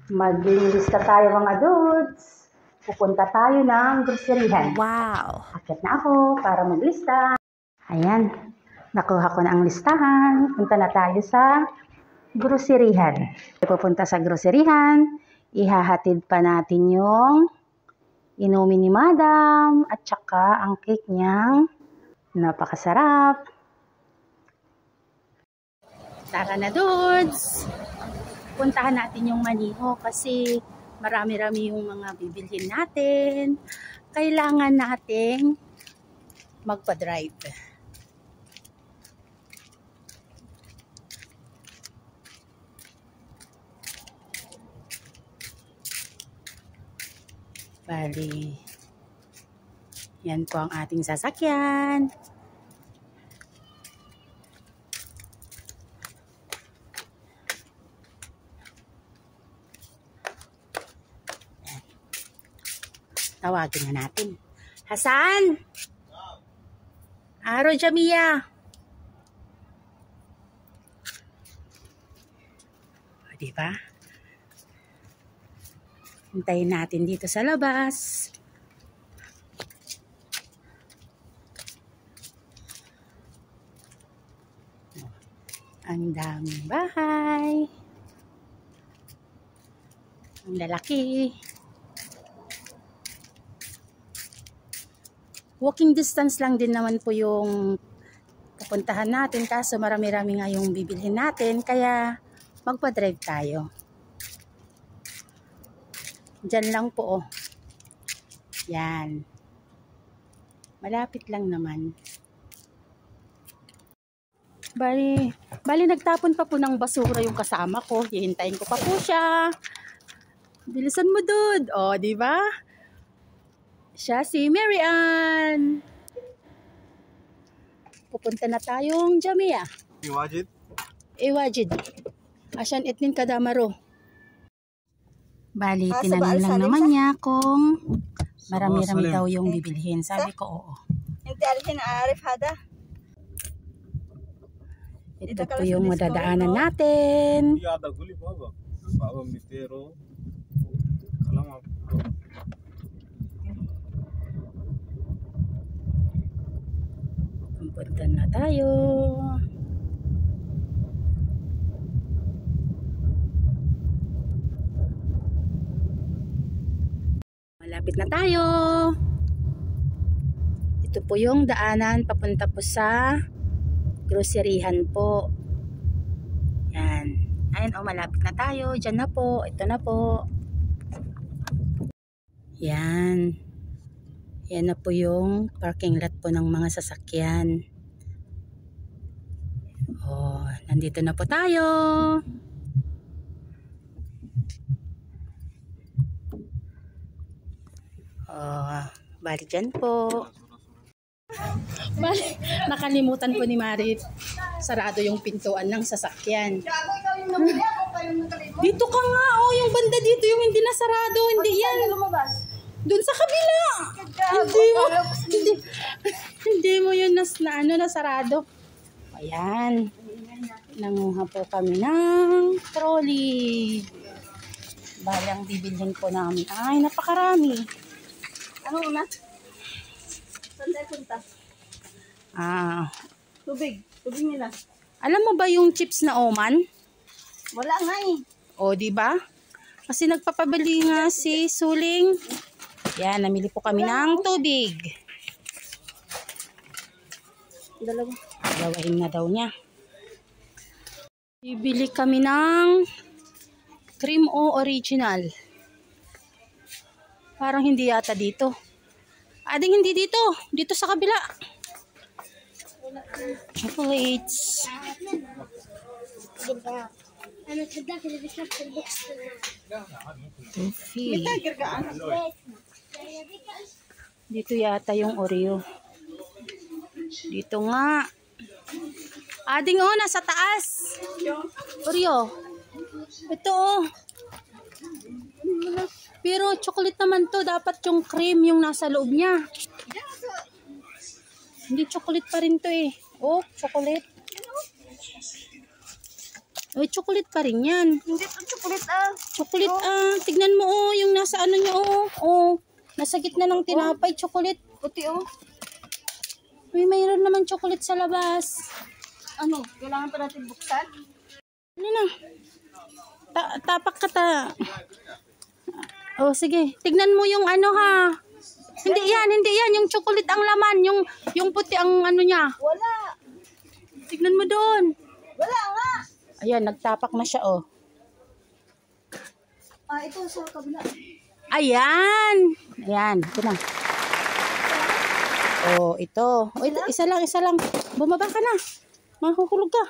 Maglilista tayo mga dudes. Pupunta tayo ng groceryhan. Wow! Akit na ako para maglista. Ayan, nakuha ko na ang listahan. Punta na tayo sa groceryhan. Pupunta sa groceryhan, ihahatid pa natin yung inumin ni Madam at saka ang cake niyang napakasarap. Tara na dudes! Puntahan natin yung Maniho kasi marami-rami yung mga bibilhin natin. Kailangan nating magpa-drive. Bali, yan po ang ating sasakyan. Tawagin na natin. Hasan! Aro Jamia! O, diba? Hintayin natin dito sa labas. Ang daming bahay. Ang lalaki. Walking distance lang din naman po yung pupuntahan natin kaso marami-rami nga yung bibilhin natin kaya magpa-drive tayo. Diyan lang po oh. Yan. Malapit lang naman. Bali nagtapon pa po ng basura yung kasama ko. Hihintayin ko pa po siya. Bilisan mo dude. Oh, di ba? Siya si Mary Ann. Pupunta na tayong Jamia. Iwajid. Asyan itnin kadamaro. Bali, tinanong lang naman niya kung marami-rami daw yung bibilhin. Sabi ko oo. Ito po yung madadaanan natin. Punta na tayo. Malapit na tayo. Ito po yung daanan papunta po sa groceryhan po. Yan. Ayun, malapit na tayo. Diyan na po. Ito na po. Yan. Yan na po yung parking lot po ng mga sasakyan. Oh, nandito na po tayo. Oh, bali dyan po. Bali, nakalimutan po ni Marit. Sarado yung pintuan ng sasakyan. Dito ka nga, oh, yung banda dito, yung hindi nasarado, hindi yan. Doon sa kabila. Hindi mo yun nasarado. Ayan. Nanguha po kami ng trolley. Balang bibilhin po namin. Ay, napakarami. Ano una? Saan tayo punta? Tubig nila. Alam mo ba yung chips na Oman? Wala nga eh. O, di ba? Kasi nagpapabili nga si Suling. Yan, namili po kami ng tubig. Dalawahin na daw niya. Bibili kami ng cream o original. Parang hindi yata dito. Ading hindi dito. Dito sa kabila. Chocolates. Toffee. Dito yata yung Oreo. Dito nga. Ading oh, nasa taas. Oreo. Ito oh. Pero chocolate naman to. Dapat yung cream yung nasa loob niya. Hindi chocolate pa rin to eh. Oh, chocolate. Uy, chocolate pa rin yan. Hindi ito chocolate ah. Chocolate tignan mo yung nasa ano niya nasa gitna ng tinapay, chocolate. Puti oh. Uy, mayroon naman chocolate sa labas. Ano, kailangan pa natin buksan? Ano na? Tapak ka ta. Oh, sige. Tignan mo yung ano ha. Hindi yan. Yung chocolate ang laman. Yung puti ang ano niya. Wala. Tignan mo doon. Wala nga. Ayan, nagtapak na siya Ito sa kabila. Ayan. Ito na. Ito. Ito, isa lang. Bumaba ka na. Mahuhulog ka.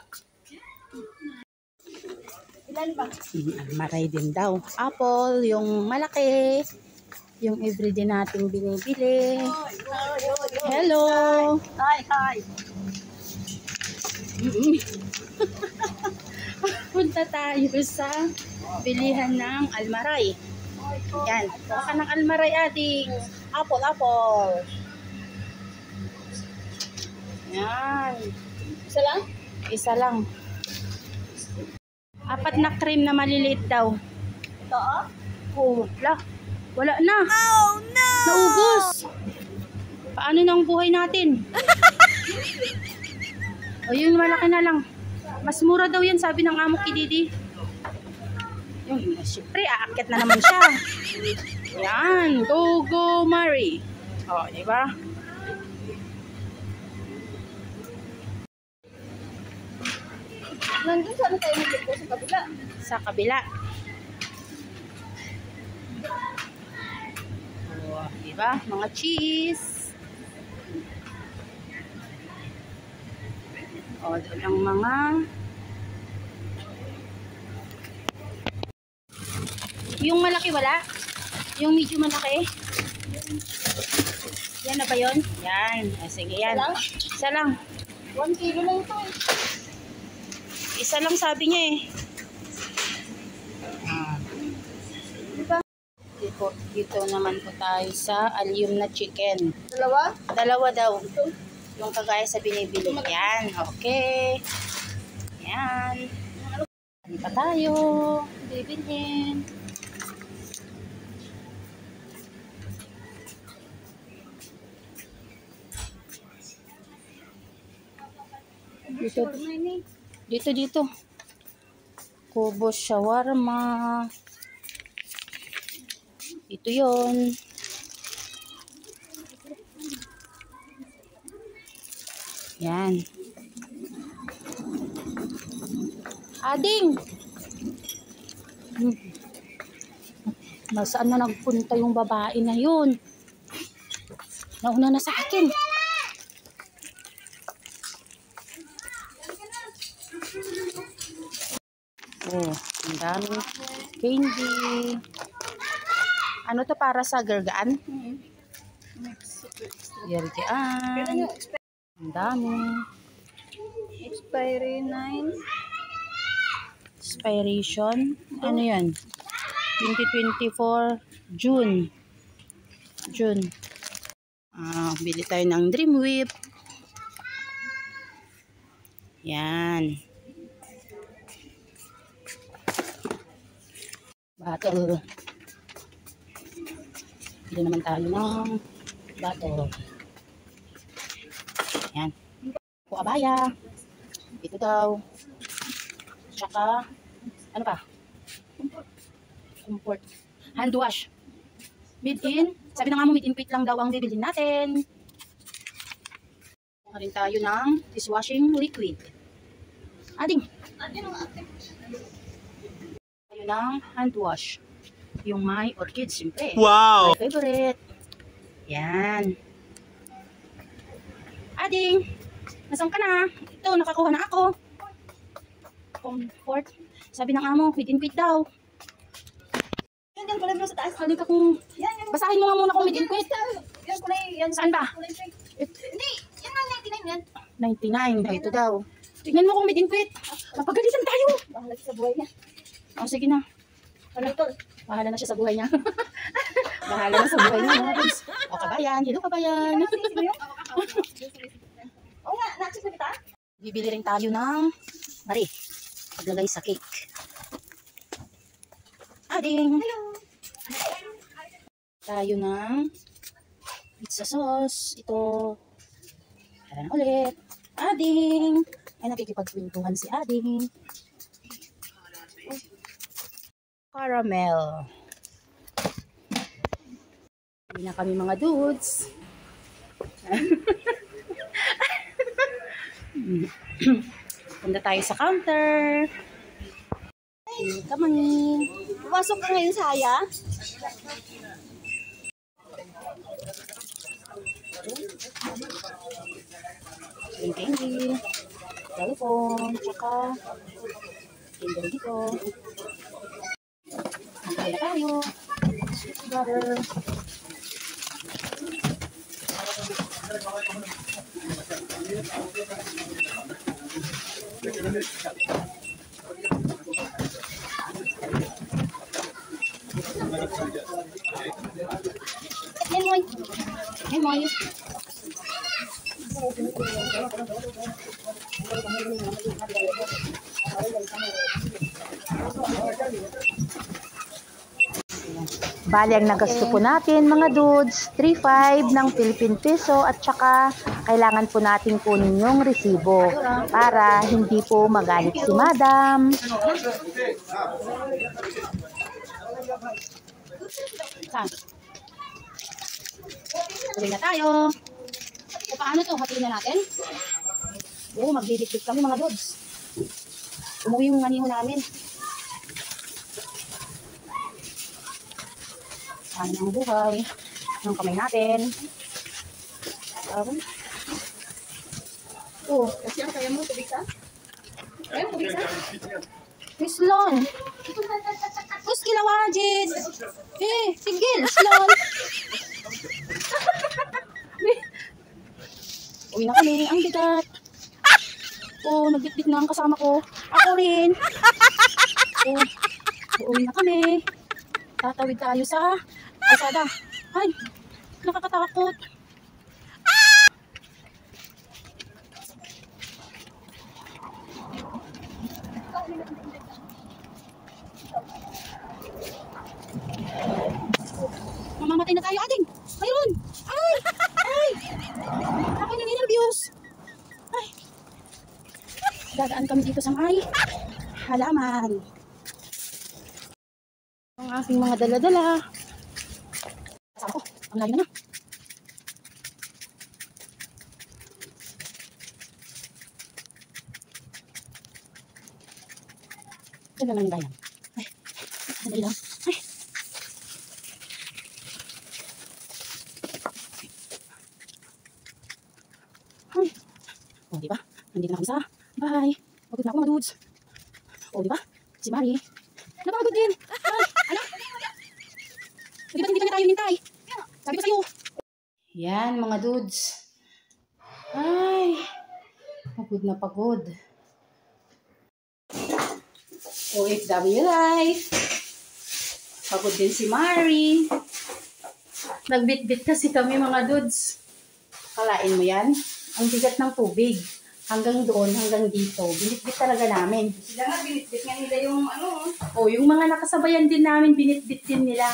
Ilan ba? Almaray din daw. Apple, yung malaki. Yung everyday nating binibili. Hello. Hi. Punta tayo sa bilihan ng almaray. Yan. Kuha ka ng almaray, ating. Apple. Yan. Isa lang. 4 na cream na maliliit daw. Ito oh. Wala na. Oh no! Naubos. Paano nang buhay natin? Yung malaki na lang. Mas mura daw yan, sabi ng amo kay Didi. Yung, syempre, aakyat na naman siya. Yan. Go, Mary. Diba? Nandun sana tayo nagluto sa kabila. Sa kabila. Diba? Mga cheese. Doon ang mga yung malaki wala? Yung medyo malaki? Yan na ba yun? Yan. Sige yan. Isa lang. 1 kilo lang ito eh. Isa lang sabi niya eh. Dito naman po tayo sa alyum na chicken. Dalawa daw. Yung kagaya sa binibili. Yan. Okay. Yan. Hindi pa tayo. Bibilhin. Dito. Kubo shawarma. Ito yon. Yan. Ading! Nasaan na nagpunta yung babae na yun? Nauna na sa akin. Ang dami. Candy. Ano to para sa gergaan? Gergaan. Ang dami. Expiry 9. Expiration. Ano yan? 2024 June. Bili tayo ng Dream Whip. Yan. Bottle. Bili naman tayo ng bottle. Yan. Kuabaya. Ito daw. Tsaka, ano pa? Comfort. Hand wash. Made in. Sabi na nga mo, made in Pit lang daw ang bibilhin natin. Kuha rin tayo ng dishwashing liquid. Ading. Tayo ng hand wash. Yung may orchid, siyempre. Wow! My favorite. Yan. Ading. Nasaan ka na? Ito, nakakuha na ako. Comfort. Sabi ng amo, made in Pit daw. Yan kulay mo sa taas. Halika kung... Basahin mo nga muna kung made in Pit. Yan kulay. Yan Saan ba? kulay pink. Hindi. Yan lang 99 yan. 99. Ito daw. Tignan mo kung made in Pit. Mapagalitan tayo. Bahala sa buhay niya. Sige na. Bahala na siya sa buhay niya. Bahala na sa buhay niya. O kabayan. Hello kabayan. Oo nga. Na-check na kita? Bibili rin tayo ng Mari. lagay sa cake. Ading! Tayo ng pizza sauce. Ito. Tara na ulit. Ading! Ay, nakikipagkwentuhan si Ading. Caramel. Hindi na kami mga dudes. Punta tayo sa counter. Come on. Pumasok ka ngayon sa haya? Candy, telephone, tsaka kinder dito. Hantay na tayo. Butter. Lemoy. Lemoy. Bali, ang nagasto po natin mga dudes, 3.5 ng Philippine Peso at saka kailangan po natin kunin yung resibo para hindi po magalit si Madam. Tuloy na tayo. So, paano to? Hatiin na natin? Oo, magdidikit kami mga dudes. Umuwi yung maniho namin. Ano ang buhay ng kamay natin. Oo, kasi ang kaya mo, tubig sa? Kaya mo, tubig sa? Miss Lon! Kus kilawajid! Sigil, slon! Uwi na kami, ang bigat. Nagdikdik na ang kasama ko. Ako rin. Uwi na kami. Tatawid tayo sa kalsada. Ay, nakakatakot. Mamamatay na tayo, ating! Mayroon! Ay! Ay! Ako na ninervyos! Ay! Dadaan kami dito sa may halaman. Ang aking mga dala-dala. Kasama ko, ang layo na. Ito lang ang bayan. Ay, sandali lang. Ay. Ay. O, diba? Nandito na kami sa bahay. Pagod na ako mga dudes. O, diba? Si Mari. Napagod din. Ay, ano? Di ba hindi pa tayo hintay? Sabi ko sa'yo. Yan mga dudes. Ay, pagod na pagod. OFW life. Pagod din si Mari. Nagbitbit kasi kami mga dudes. Kalain mo yan? Ang bigat ng tubig. Hanggang doon, hanggang dito. Binitbit talaga namin. Sila nga, binitbit nga nila yung ano. Yung mga nakasabayan din namin, binitbit din nila.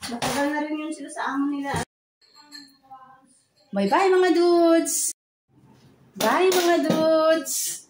Matagal na rin yun sila sa amo nila. Bye-bye mga dudes! Bye mga dudes!